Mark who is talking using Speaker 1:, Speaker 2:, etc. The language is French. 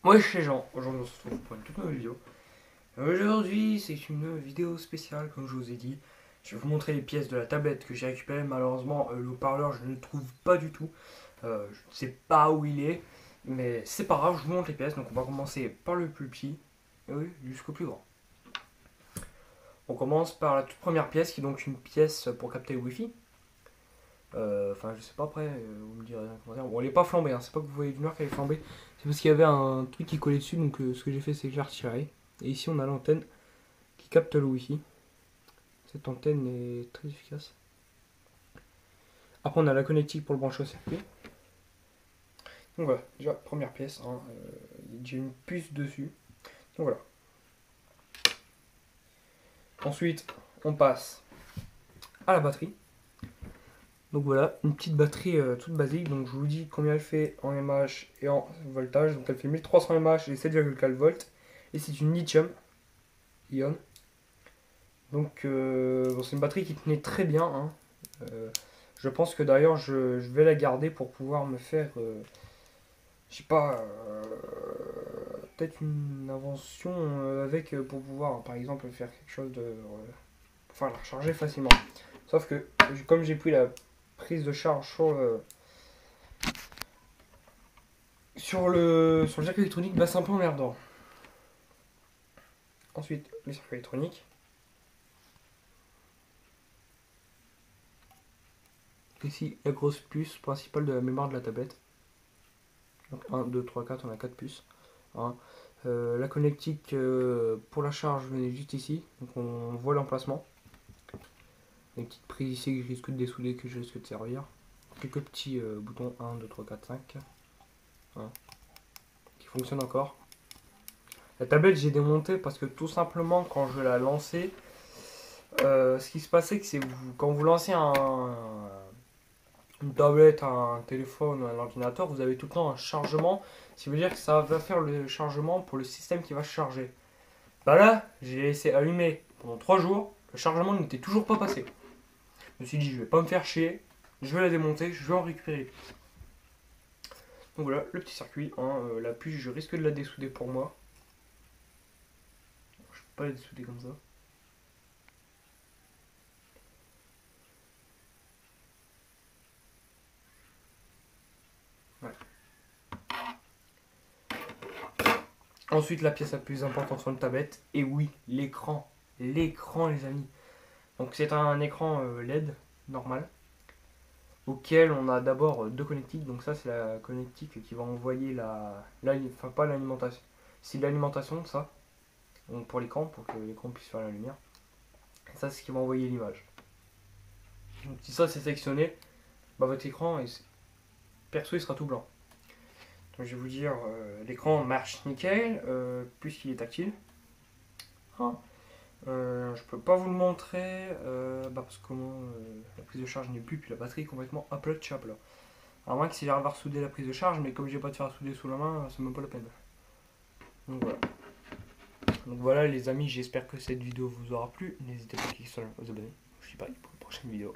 Speaker 1: Wesh les gens, aujourd'hui on se retrouve pour une toute nouvelle vidéo. Aujourd'hui c'est une vidéo spéciale comme je vous ai dit. Je vais vous montrer les pièces de la tablette que j'ai récupérée. Malheureusement le haut-parleur je ne le trouve pas du tout. Je ne sais pas où il est. Mais c'est pas grave, je vous montre les pièces. Donc on va commencer par le plus petit. Et oui, jusqu'au plus grand. On commence par la toute première pièce qui est donc une pièce pour capter le Wi-Fi. Enfin, je sais pas après, vous me direz dans les commentaires. Bon, elle est pas flambée, hein. C'est pas que vous voyez d'une heure qu'elle est flambée. C'est parce qu'il y avait un truc qui collait dessus, donc ce que j'ai fait, c'est que j'ai retiré. Et ici, on a l'antenne qui capte le Wi-Fi. Cette antenne est très efficace. Après, on a la connectique pour le brancher au circuit. Donc voilà, déjà, première pièce. Hein, j'ai une puce dessus. Donc voilà. Ensuite, on passe à la batterie. Donc voilà, une petite batterie toute basique. Donc je vous dis combien elle fait en mAh et en voltage. Donc elle fait 1300 mAh et 7,4 volts. Et c'est une lithium-ion. Donc bon, c'est une batterie qui tenait très bien. Hein. Je pense que d'ailleurs je vais la garder pour pouvoir me faire, je sais pas, peut-être une invention avec pour pouvoir par exemple faire quelque chose de... pour pouvoir la recharger facilement. Sauf que comme j'ai pris la prise de charge sur le jack électronique, bah c'est un peu emmerdant. Ensuite, le circuit électronique. Ici, la grosse puce principale de la mémoire de la tablette. Donc 1, 2, 3, 4, on a 4 puces. Hein. La connectique pour la charge venait juste ici. Donc on voit l'emplacement. Une petite prise ici que je risque de dessouder, que je risque de servir. Quelques petits boutons 1, 2, 3, 4, 5. Hein, qui fonctionnent encore. La tablette j'ai démonté parce que tout simplement quand je la lançais, ce qui se passait, c'est que quand vous lancez une tablette, un téléphone ou un ordinateur, vous avez tout le temps un chargement, ce qui veut dire que ça va faire le chargement pour le système qui va se charger. Bah là, j'ai laissé allumer pendant 3 jours, le chargement n'était toujours pas passé. Je me suis dit, je vais pas me faire chier, je vais la démonter, je vais en récupérer. Donc voilà, le petit circuit, hein, la puce, je risque de la dessouder pour moi. Je peux pas la dessouder comme ça. Ouais. Ensuite, la pièce la plus importante sur une tablette, et oui, l'écran. L'écran, les amis. Donc c'est un écran LED normal, auquel on a d'abord deux connectiques. Donc ça, c'est la connectique qui va envoyer enfin pas l'alimentation, c'est l'alimentation, ça. Donc pour l'écran, pour que l'écran puisse faire la lumière. Et ça, c'est ce qui va envoyer l'image. Donc si ça c'est sélectionné, bah, votre écran, perso, il sera tout blanc. Donc je vais vous dire, l'écran marche nickel, puisqu'il est tactile. Ah. Je peux pas vous le montrer parce que la prise de charge n'est plus, puis la batterie est complètement à plat de chap là. À moins que si j'arrive à ressouder la prise de charge, mais comme j'ai pas de fer à souder sous la main, c'est même pas la peine. Donc voilà. Donc voilà les amis, j'espère que cette vidéo vous aura plu. N'hésitez pas à cliquer sur vous abonner. Je vous dis bye pour une prochaine vidéo.